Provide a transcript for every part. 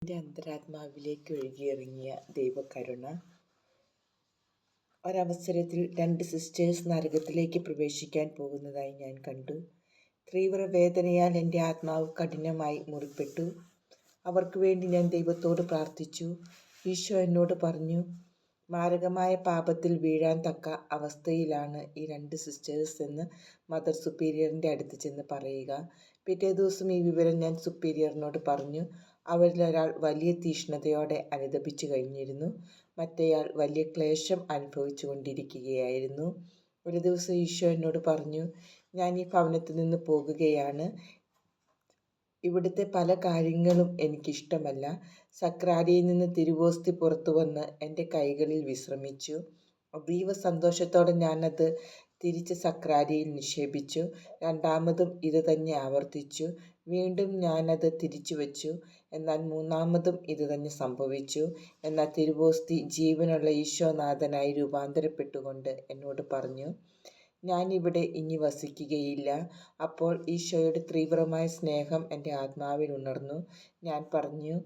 എൻ്റെ അന്തരാത്മാവിലേക്ക് ഒഴുകിയിറങ്ങിയ ദൈവകരുണ. ഒരവസരത്തിൽ 2 സിസ്റ്റേഴ്സ് നരകത്തിലേക്ക് പ്രവേശിക്കാൻ പോകുന്നതായി ഞാൻ കണ്ടു. തീവ്രവേദനയാൽ എൻ്റെ ആത്മാവ് കഠിനമായി മുറിപ്പെട്ടു. അവർക്ക് വേണ്ടി ഞാൻ ദൈവത്തോട് പ്രാർത്ഥിച്ചു. ഈശോ എന്നോട് പറഞ്ഞു, മാരകമായ പാപത്തിൽ വീഴാൻ തക്ക അവസ്ഥയിലാണ് ഈ 2 സിസ്റ്റേഴ്സ് എന്ന് മദർ സുപ്പീരിയറിൻ്റെ അടുത്ത് ചെന്ന് പറയുക. പിറ്റേ ദിവസം ഈ വിവരം ഞാൻ സുപ്പീരിയറിനോട് പറഞ്ഞു. അവരിലൊരാൾ വലിയ തീഷ്ണതയോടെ അനുതപിച്ചു കഴിഞ്ഞിരുന്നു. മറ്റേയാൾ വലിയ ക്ലേശം അനുഭവിച്ചു കൊണ്ടിരിക്കുകയായിരുന്നു. ഒരു ദിവസം ഈശോ എന്നോട് പറഞ്ഞു, ഞാൻ ഈ ഭവനത്തിൽ നിന്ന് പോകുകയാണ്. ഇവിടുത്തെ പല കാര്യങ്ങളും എനിക്കിഷ്ടമല്ല. സക്രാരിയിൽ നിന്ന് തിരുവോസ്തി പുറത്തു വന്ന് എൻ്റെ കൈകളിൽ വിശ്രമിച്ചു. അതീവ സന്തോഷത്തോടെ ഞാനത് തിരിച്ച് സക്രാരിയിൽ നിക്ഷേപിച്ചു. രണ്ടാമതും ഇത് തന്നെ ആവർത്തിച്ചു. വീണ്ടും ഞാനത് തിരിച്ചു വച്ചു. എന്നാൽ മൂന്നാമതും ഇത് തന്നെ സംഭവിച്ചു. എന്നാൽ തിരുവോസ്തി ജീവനുള്ള ഈശോനാഥനായി രൂപാന്തരപ്പെട്ടുകൊണ്ട് എന്നോട് പറഞ്ഞു, ഞാനിവിടെ ഇനി വസിക്കുകയില്ല. അപ്പോൾ ഈശോയുടെ തീവ്രമായ സ്നേഹം എൻ്റെ ആത്മാവിൽ ഉണർന്നു. ഞാൻ പറഞ്ഞു,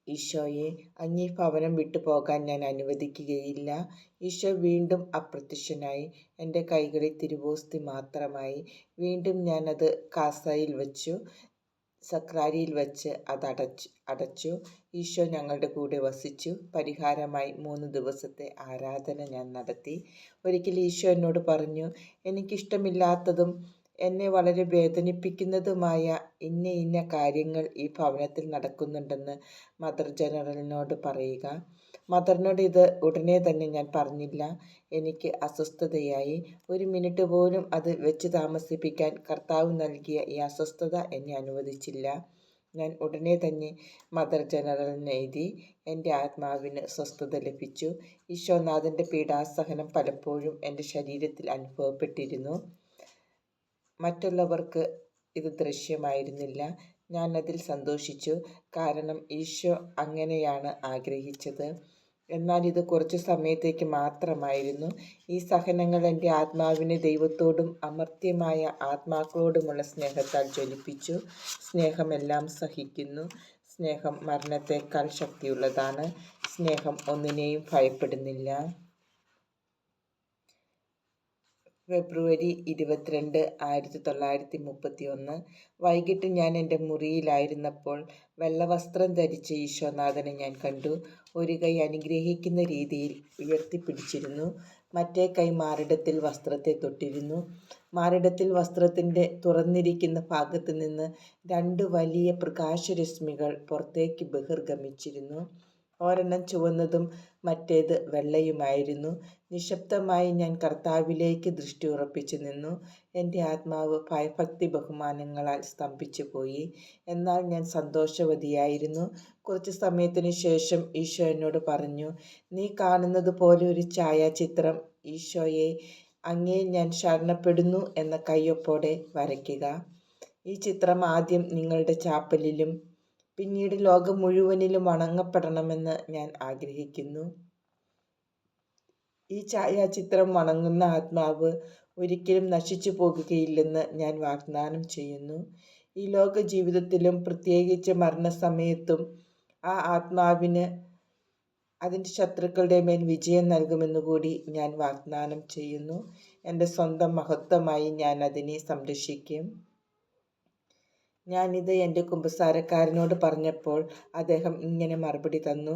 ഈശോയെ, അങ്ങീ ഭവനം വിട്ടു പോകാൻ ഞാൻ അനുവദിക്കുകയില്ല. ഈശോ വീണ്ടും അപ്രത്യക്ഷനായി. എൻ്റെ കൈകളിൽ തിരുവോസ്തി മാത്രമായി. വീണ്ടും ഞാനത് കാസയിൽ വച്ചു. സക്രാരിയിൽ വച്ച് അത് അടച്ചു. ഈശോ ഞങ്ങളുടെ കൂടെ വസിച്ചു. പരിഹാരമായി 3 ദിവസത്തെ ആരാധന ഞാൻ നടത്തി. ഒരിക്കൽ ഈശോ എന്നോട് പറഞ്ഞു, എനിക്കിഷ്ടമില്ലാത്തതും എന്നെ വളരെ വേദനിപ്പിക്കുന്നതുമായ ഇന്ന കാര്യങ്ങൾ ഈ ഭവനത്തിൽ നടക്കുന്നുണ്ടെന്ന് മദർ ജനറലിനോട് പറയുക. മദറിനോട് ഇത് ഉടനെ തന്നെ ഞാൻ പറഞ്ഞില്ല. എനിക്ക് അസ്വസ്ഥതയായി. 1 മിനിറ്റ് പോലും അത് വെച്ച് താമസിപ്പിക്കാൻ കർത്താവ് നൽകിയ ഈ അസ്വസ്ഥത എന്നെ അനുവദിച്ചില്ല. ഞാൻ ഉടനെ തന്നെ മദർ ജനറലിന് എഴുതി. എൻ്റെ ആത്മാവിന് സ്വസ്ഥത ലഭിച്ചു. ഈശോനാഥൻ്റെ പീഡാസഹനം പലപ്പോഴും എൻ്റെ ശരീരത്തിൽ അനുഭവപ്പെട്ടിരുന്നു. മറ്റുള്ളവർക്ക് ഇത് ദൃശ്യമായിരുന്നില്ല. ഞാൻ അതിൽ സന്തോഷിച്ചു. കാരണം ഈശോ അങ്ങനെയാണ് ആഗ്രഹിച്ചത്. എന്നാൽ ഇത് കുറച്ചു സമയത്തേക്ക് മാത്രമായിരുന്നു. ഈ സഹനങ്ങൾ എൻ്റെ ആത്മാവിനെ ദൈവത്തോടും അമർത്യമായ ആത്മാക്കളോടുമുള്ള സ്നേഹത്താൽ ജ്വലിപ്പിച്ചു. സ്നേഹമെല്ലാം സഹിക്കുന്നു. സ്നേഹം മരണത്തേക്കാൾ ശക്തിയുള്ളതാണ്. സ്നേഹം ഒന്നിനെയും ഭയപ്പെടുന്നില്ല. ഫെബ്രുവരി 22, 1931 വൈകിട്ട് ഞാൻ എൻ്റെ മുറിയിലായിരുന്നപ്പോൾ വെള്ളവസ്ത്രം ധരിച്ച ഈശോനാഥനെ ഞാൻ കണ്ടു. ഒരു കൈ അനുഗ്രഹിക്കുന്ന രീതിയിൽ ഉയർത്തിപ്പിടിച്ചിരുന്നു. മറ്റേ കൈ മാറിടത്തിൽ വസ്ത്രത്തെ തൊട്ടിരുന്നു. മാറിടത്തിൽ വസ്ത്രത്തിൻ്റെ തുറന്നിരിക്കുന്ന ഭാഗത്ത് നിന്ന് 2 വലിയ പ്രകാശരശ്മികൾ പുറത്തേക്ക് ബഹിർഗമിച്ചിരുന്നു. ഒരെണ്ണം ചുവന്നതും മറ്റേത് വെള്ളയുമായിരുന്നു. നിശബ്ദമായി ഞാൻ കർത്താവിലേക്ക് ദൃഷ്ടി ഉറപ്പിച്ചു നിന്നു. എൻ്റെ ആത്മാവ് ഭയഭക്തി ബഹുമാനങ്ങളാൽ സ്തംഭിച്ചു പോയി. എന്നാൽ ഞാൻ സന്തോഷവതിയായിരുന്നു. കുറച്ചു സമയത്തിന് ശേഷം ഈശോ എന്നോട് പറഞ്ഞു, നീ കാണുന്നത് പോലെ ഒരു ഛായാചിത്രം ഈശോയെ, അങ്ങേ ഞാൻ ശരണപ്പെടുന്നു എന്ന കയ്യൊപ്പോടെ വരയ്ക്കുക. ഈ ചിത്രം ആദ്യം നിങ്ങളുടെ ചാപ്പലിലും പിന്നീട് ലോകം മുഴുവനിലും വണങ്ങപ്പെടണമെന്ന് ഞാൻ ആഗ്രഹിക്കുന്നു. ഈ ഛായാചിത്രം വണങ്ങുന്ന ആത്മാവ് ഒരിക്കലും നശിച്ചു പോകുകയില്ലെന്ന് ഞാൻ വാഗ്ദാനം ചെയ്യുന്നു. ഈ ലോക ജീവിതത്തിലും പ്രത്യേകിച്ച് മരണസമയത്തും ആ ആത്മാവിന് അതിൻ്റെ ശത്രുക്കളുടെ മേൽ വിജയം നൽകുമെന്നുകൂടി ഞാൻ വാഗ്ദാനം ചെയ്യുന്നു. എൻ്റെ സ്വന്തം മഹത്വമായി ഞാൻ അതിനെ സംരക്ഷിക്കും. ഞാനിത് എൻ്റെ കുമ്പസാരക്കാരനോട് പറഞ്ഞപ്പോൾ അദ്ദേഹം ഇങ്ങനെ മറുപടി തന്നു,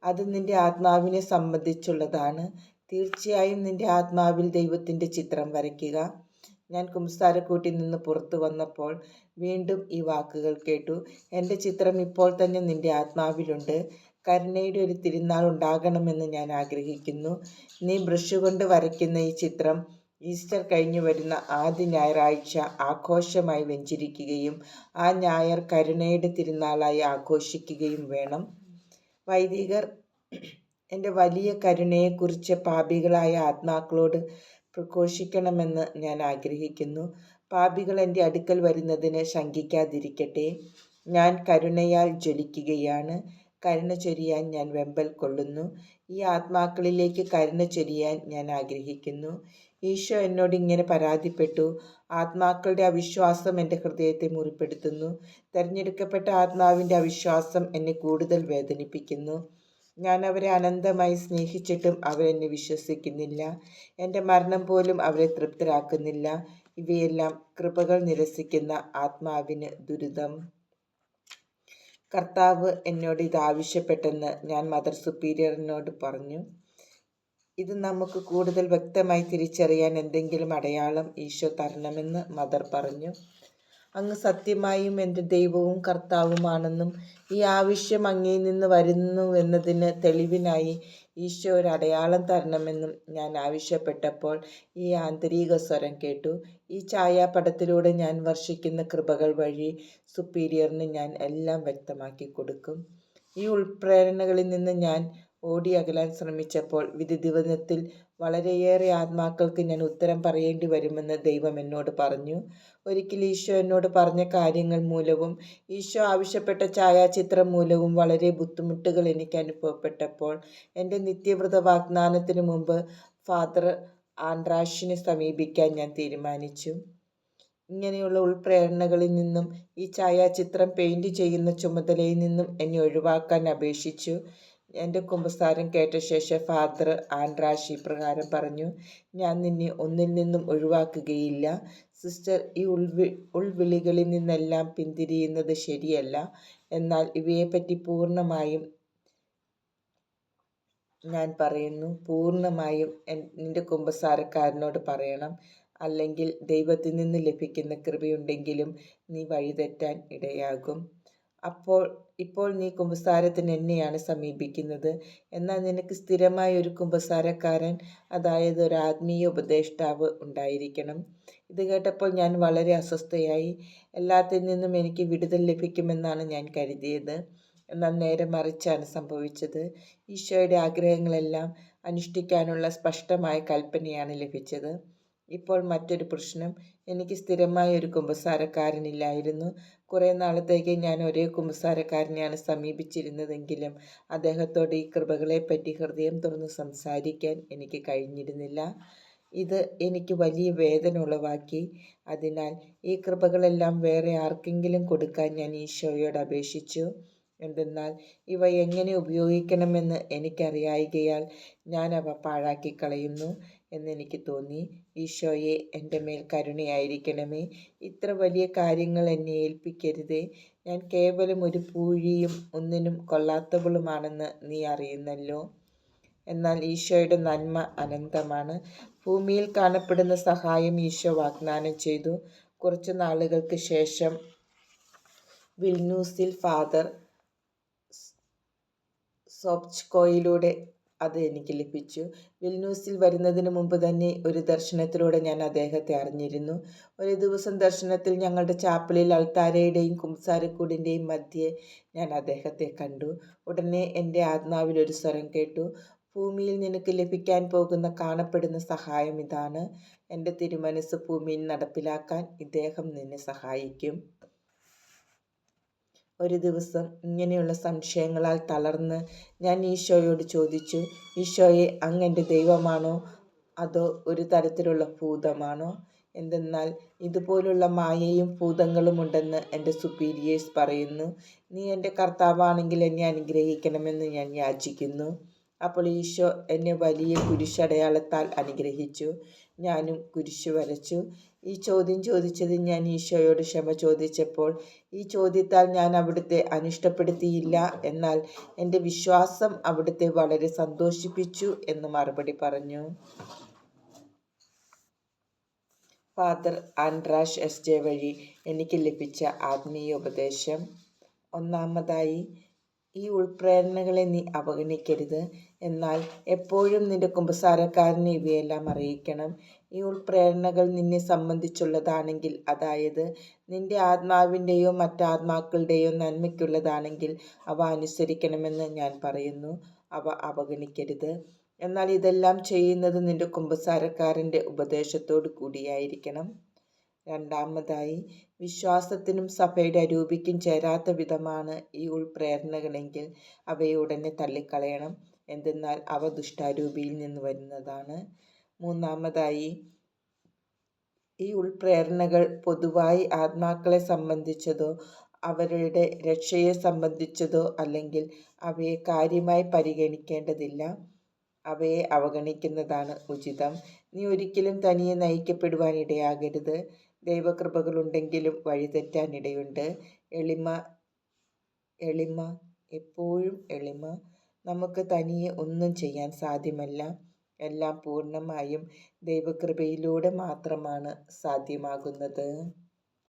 അത് നിൻ്റെ ആത്മാവിനെ സംബന്ധിച്ചുള്ളതാണ്. തീർച്ചയായും നിൻ്റെ ആത്മാവിൽ ദൈവത്തിൻ്റെ ചിത്രം വരയ്ക്കുക. ഞാൻ കുമ്പസാരക്കൂട്ടിൽ നിന്ന് പുറത്തു വന്നപ്പോൾ വീണ്ടും ഈ വാക്കുകൾ കേട്ടു. എൻ്റെ ചിത്രം ഇപ്പോൾ തന്നെ നിൻ്റെ ആത്മാവിലുണ്ട്. കരുണയുടെ ഒരു തിരുനാൾ ഉണ്ടാകണമെന്ന് ഞാൻ ആഗ്രഹിക്കുന്നു. നീ ബ്രഷ് കൊണ്ട് വരയ്ക്കുന്ന ഈ ചിത്രം ഈസ്റ്റർ കഴിഞ്ഞു വരുന്ന ആദ്യ ഞായറാഴ്ച ആഘോഷമായി വെഞ്ചരിക്കുകയും ആ ഞായർ കരുണയുടെ തിരുനാളായി ആഘോഷിക്കുകയും വേണം. വൈദികർ എൻ്റെ വലിയ കരുണയെക്കുറിച്ച് പാപികളായ ആത്മാക്കളോട് പ്രഘോഷിക്കണമെന്ന് ഞാൻ ആഗ്രഹിക്കുന്നു. പാപികൾ എൻ്റെ അടുക്കൽ വരുന്നതിന് ശങ്കിക്കാതിരിക്കട്ടെ. ഞാൻ കരുണയാൽ ജ്വലിക്കുകയാണ്. കരുണ ചൊരിയാൻ ഞാൻ വെമ്പൽ കൊള്ളുന്നു. ഈ ആത്മാക്കളിലേക്ക് കരുണ ചൊരിയാൻ ഞാൻ ആഗ്രഹിക്കുന്നു. ഈശോ എന്നോട് ഇങ്ങനെ പരാതിപ്പെട്ടു: ആത്മാക്കളുടെ അവിശ്വാസം എൻ്റെ ഹൃദയത്തെ മുറിപ്പെടുത്തുന്നു. തിരഞ്ഞെടുക്കപ്പെട്ട ആത്മാവിൻ്റെ അവിശ്വാസം എന്നെ കൂടുതൽ വേദനിപ്പിക്കുന്നു. ഞാൻ അവരെ അനന്തമായി സ്നേഹിച്ചിട്ടും അവരെന്നെ വിശ്വസിക്കുന്നില്ല. എൻ്റെ മരണം പോലും അവരെ തൃപ്തരാക്കുന്നില്ല. ഇവയെല്ലാം കൃപകൾ നിരസിക്കുന്ന ആത്മാവിന് ദുരിതം. കർത്താവ് എന്നോട് ഇത് ആവശ്യപ്പെട്ടെന്ന് ഞാൻ മദർ സുപ്പീരിയറിനോട് പറഞ്ഞു. ഇത് നമുക്ക് കൂടുതൽ വ്യക്തമായി തിരിച്ചറിയാൻ എന്തെങ്കിലും അടയാളം ഈശോ തരണമെന്ന് മദർ പറഞ്ഞു. അങ്ങ് സത്യമായും എൻ്റെ ദൈവവും കർത്താവുമാണെന്നും ഈ ആവശ്യം അങ്ങയിൽ നിന്ന് വരുന്നുവെന്നതിന് തെളിവിനായി ഈശോ ഒരു അടയാളം തരണമെന്നും ഞാൻ ആവശ്യപ്പെട്ടപ്പോൾ ഈ ആന്തരിക സ്വരം കേട്ടു: ഈ ഛായാപടത്തിലൂടെ ഞാൻ വർഷിക്കുന്ന കൃപകൾ വഴി സുപ്പീരിയറിന് ഞാൻ എല്ലാം വ്യക്തമാക്കി കൊടുക്കും. ഈ ഉൾപ്രേരണകളിൽ നിന്ന് ഞാൻ ഓടി അകലാൻ ശ്രമിച്ചപ്പോൾ വിധി ദിവസത്തിൽ വളരെയേറെ ആത്മാക്കൾക്ക് ഞാൻ ഉത്തരം പറയേണ്ടി വരുമെന്ന് ദൈവം എന്നോട് പറഞ്ഞു. ഒരിക്കൽ ഈശോ എന്നോട് പറഞ്ഞ കാര്യങ്ങൾ മൂലവും ഈശോ ആവശ്യപ്പെട്ട ഛായാചിത്രം മൂലവും വളരെ ബുദ്ധിമുട്ടുകൾ എനിക്ക് അനുഭവപ്പെട്ടപ്പോൾ എൻ്റെ നിത്യവ്രത വാഗ്ദാനത്തിന് മുമ്പ് ഫാദർ ആൻഡ്രാഷിനെ സമീപിക്കാൻ ഞാൻ തീരുമാനിച്ചു. ഇങ്ങനെയുള്ള ഉൾപ്രേരണകളിൽ നിന്നും ഈ ഛായാചിത്രം പെയിൻറ് ചെയ്യുന്ന ചുമതലയിൽ നിന്നും എന്നെ ഒഴിവാക്കാൻ അപേക്ഷിച്ചു. എൻ്റെ കുമ്പസാരം കേട്ട ശേഷം ഫാദർ ആൻഡ്രാഷ് ഇപ്രകാരം പറഞ്ഞു: ഞാൻ നിന്നെ ഒന്നിൽ നിന്നും ഒഴിവാക്കുകയില്ല സിസ്റ്റർ. ഈ ഉൾവിളികളിൽ നിന്നെല്ലാം പിന്തിരിയുന്നത് ശരിയല്ല. എന്നാൽ ഇവയെപ്പറ്റി പൂർണ്ണമായും ഞാൻ പറയുന്നു, പൂർണ്ണമായും നിന്റെ കുമ്പസാരക്കാരനോട് പറയണം. അല്ലെങ്കിൽ ദൈവത്തിൽ നിന്ന് ലഭിക്കുന്ന കൃപയുണ്ടെങ്കിലും നീ വഴിതെറ്റാൻ ഇടയാകും. ഇപ്പോൾ നീ കുമ്പസാരത്തിന് എന്നെയാണ് സമീപിക്കുന്നത്. എന്നാൽ നിനക്ക് സ്ഥിരമായ ഒരു കുമ്പസാരക്കാരൻ, അതായത് ഒരു ആത്മീയ ഉപദേഷ്ടാവ് ഉണ്ടായിരിക്കണം. ഇത് കേട്ടപ്പോൾ ഞാൻ വളരെ അസ്വസ്ഥയായി. എല്ലാത്തിൽ നിന്നും എനിക്ക് വിടുതൽ ലഭിക്കുമെന്നാണ് ഞാൻ കരുതിയത്. എന്നാൽ നേരെ മറിച്ചാണ് സംഭവിച്ചത്. ഈശോയുടെ ആഗ്രഹങ്ങളെല്ലാം അനുഷ്ഠിക്കാനുള്ള സ്പഷ്ടമായ കൽപ്പനയാണ് ലഭിച്ചത്. ഇപ്പോൾ മറ്റൊരു പ്രശ്നം: എനിക്ക് സ്ഥിരമായ ഒരു കുമ്പസാരക്കാരനില്ലായിരുന്നു. കുറേ നാളത്തേക്ക് ഞാൻ ഒരേ കുമ്പസാരക്കാരനെയാണ് സമീപിച്ചിരുന്നതെങ്കിലും അദ്ദേഹത്തോട് ഈ കൃപകളെപ്പറ്റി ഹൃദയം തുറന്ന് സംസാരിക്കാൻ എനിക്ക് കഴിഞ്ഞിരുന്നില്ല. ഇത് എനിക്ക് വലിയ വേദന ഉളവാക്കി. അതിനാൽ ഈ കൃപകളെല്ലാം വേറെ ആർക്കെങ്കിലും കൊടുക്കാൻ ഞാൻ ഈശോയോട് അപേക്ഷിച്ചു. എന്തെന്നാൽ ഇവ എങ്ങനെ ഉപയോഗിക്കണമെന്ന് എനിക്കറിയായികയാൽ ഞാൻ അവ പാഴാക്കി കളയുന്നു എന്നെനിക്ക് തോന്നി. ഈശോയെ, എൻ്റെ മേൽ കരുണയായിരിക്കണമേ. ഇത്ര വലിയ കാര്യങ്ങൾ എന്നെ ഏൽപ്പിക്കരുതേ. ഞാൻ കേവലം ഒരു പൂഴിയും ഒന്നിനും കൊള്ളാത്തവളുമാണെന്ന് നീ അറിയുന്നല്ലോ. എന്നാൽ ഈശോയുടെ നന്മ അനന്തമാണ്. ഭൂമിയിൽ കാണപ്പെടുന്ന സഹായം ഈശോ വാഗ്ദാനം ചെയ്തു. കുറച്ചു നാളുകൾക്ക് ശേഷം വിൽനൂസിൽ ഫാദർ സോപ്ച്കോയിലൂടെ അത് എനിക്ക് ലഭിച്ചു. വിൽനൂസിൽ വരുന്നതിന് മുമ്പ് തന്നെ ഒരു ദർശനത്തിലൂടെ ഞാൻ അദ്ദേഹത്തെ അറിഞ്ഞിരുന്നു. ഒരു ദിവസം ദർശനത്തിൽ ഞങ്ങളുടെ ചാപ്പലിൽ അൾത്താരയുടെയും കുംസാരക്കൂടിൻ്റെയും മധ്യേ ഞാൻ അദ്ദേഹത്തെ കണ്ടു. ഉടനെ എൻ്റെ ആത്മാവിൽ ഒരു സ്വരം കേട്ടു: ഭൂമിയിൽ നിനക്ക് ലഭിക്കാൻ പോകുന്ന കാണപ്പെടുന്ന സഹായം ഇതാണ്. എൻ്റെ തിരുമനസ് ഭൂമിയിൽ നടപ്പിലാക്കാൻ ഇദ്ദേഹം നിന്നെ സഹായിക്കും. ഒരു ദിവസം ഇങ്ങനെയുള്ള സംശയങ്ങളാൽ തളർന്ന് ഞാൻ ഈശോയോട് ചോദിച്ചു: ഈശോയെ, അങ്ങ് എൻ്റെ ദൈവമാണോ അതോ ഒരു തരത്തിലുള്ള ഭൂതമാണോ? എന്തെന്നാൽ ഇതുപോലുള്ള മായയും ഭൂതങ്ങളും ഉണ്ടെന്ന് എൻ്റെ സുപ്പീരിയേഴ്സ് പറയുന്നു. നീ എൻ്റെ കർത്താവാണെങ്കിൽ എന്നെ അനുഗ്രഹിക്കണമെന്ന് ഞാൻ യാചിക്കുന്നു. അപ്പോൾ ഈശോ എന്നെ വലിയ കുരിശടയാളത്താൽ അനുഗ്രഹിച്ചു. ഞാനും കുരിശ് വരച്ചു. ഈ ചോദ്യം ചോദിച്ചതിൽ ഞാൻ ഈശോയോട് ക്ഷമ ചോദിച്ചപ്പോൾ ഈ ചോദ്യത്താൽ ഞാൻ അവിടുത്തെ അനിഷ്ടപ്പെടുത്തിയില്ല, എന്നാൽ എൻ്റെ വിശ്വാസം അവിടുത്തെ വളരെ സന്തോഷിപ്പിച്ചു എന്ന് മറുപടി പറഞ്ഞു. ഫാദർ ആൻഡ്രാഷ് എസ്.ജെ. വഴി എനിക്ക് ലഭിച്ച ആത്മീയ ഉപദേശം: ഒന്നാമതായി, ഈ ഉൾപ്രേരണകളെ നീ അവഗണിക്കരുത്. എന്നാൽ എപ്പോഴും നിന്റെ കുമ്പസാരക്കാരനെ ഇവയെല്ലാം അറിയിക്കണം. ഈ ഉൾപ്രേരണകൾ നിന്നെ സംബന്ധിച്ചുള്ളതാണെങ്കിൽ, അതായത് നിന്റെ ആത്മാവിൻ്റെയോ മറ്റാത്മാക്കളുടെയോ നന്മയ്ക്കുള്ളതാണെങ്കിൽ അവ അനുസരിക്കണമെന്ന് ഞാൻ പറയുന്നു. അവ അവഗണിക്കരുത്. എന്നാൽ ഇതെല്ലാം ചെയ്യുന്നത് നിന്റെ കുമ്പസാരക്കാരൻ്റെ ഉപദേശത്തോടു കൂടിയായിരിക്കണം. രണ്ടാമതായി, വിശ്വാസത്തിനും സഭയുടെ അരൂപിക്കും ചേരാത്ത വിധമാണ് ഈ ഉൾപ്രേരണകളെങ്കിൽ അവയെ ഉടനെ തള്ളിക്കളയണം. എന്തെന്നാൽ അവ ദുഷ്ടാരൂപിയിൽ നിന്ന് വരുന്നതാണ്. മൂന്നാമതായി, ഈ ഉൾപ്രേരണകൾ പൊതുവായി ആത്മാക്കളെ സംബന്ധിച്ചതോ അവരുടെ രക്ഷയെ സംബന്ധിച്ചതോ അല്ലെങ്കിൽ അവയെ കാര്യമായി പരിഗണിക്കേണ്ടതില്ല. അവയെ അവഗണിക്കുന്നതാണ് ഉചിതം. നീ ഒരിക്കലും തനിയെ നയിക്കപ്പെടുവാൻ ഇടയാകരുത്. ദൈവകൃപകളുണ്ടെങ്കിലും വഴിതെറ്റാനിടയുണ്ട്. എളിമ എളിമ എപ്പോഴും എളിമ. നമുക്ക് തനിയെ ഒന്നും ചെയ്യാൻ സാധ്യമല്ല. എല്ലാം പൂർണ്ണമായും ദൈവകൃപയിലൂടെ മാത്രമാണ് സാധ്യമാകുന്നത്.